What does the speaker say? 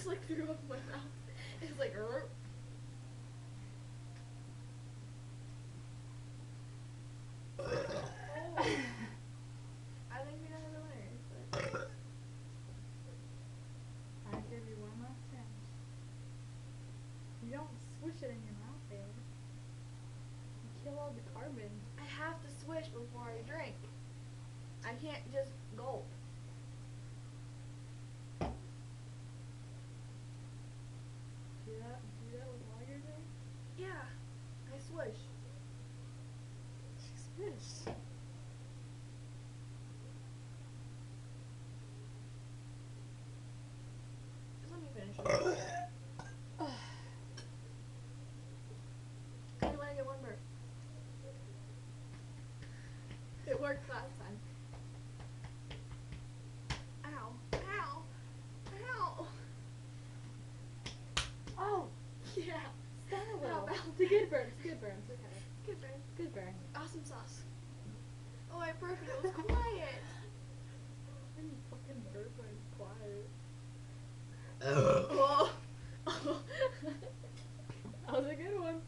just like threw up in my mouth. It's like, oh. I think we know the winners, but I'll give you one last chance. You don't swish it in your mouth, Bailey. You kill all the carbon. I have to swish before I drink. I can't just gulp. Do that with lager drink? Yeah, I swish. She swished. Just let me finish it. I only want to get one burp. It worked last time. Ow. Ow. Ow. Oh! Yeah. Stung a little. Ow. It's a good burn. It's a good burn. It's okay. Good burn. Good burn. Awesome sauce. Oh, I burped. It was quiet. When you fucking burp when it's quiet. Oh. That was a good one.